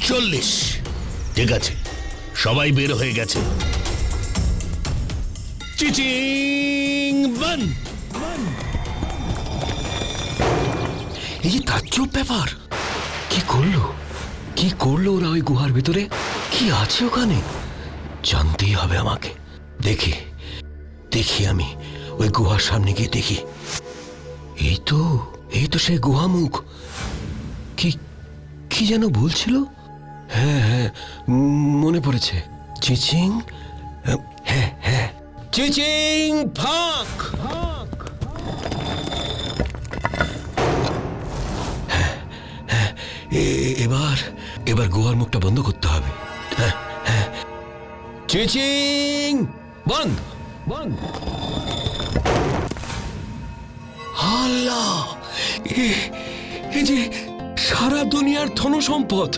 40। ঠিক আছে, সবাই বের হয়ে গেছে। চিচিং বন্ধ। এই যে তাজ্জব ব্যাপার, কি করলো ওরা ওই গুহার ভিতরে? কি আছে ওখানে? জানতেই হবে আমাকে। দেখি আমি ওই গুহার সামনে গিয়ে দেখি। এই তো সেই গুহা মুখ। কি যেন বলছিল? হ্যাঁ, মনে পড়েছে। চিচিং, হ্যাঁ, চিচিং ফাঁক। এবার গুহার মুখটা বন্ধ করতে হবে। হ্যাঁ, চিচিং বন্ধ। আল্লাহ, এ যে সারা দুনিয়ার ধন সম্পদ।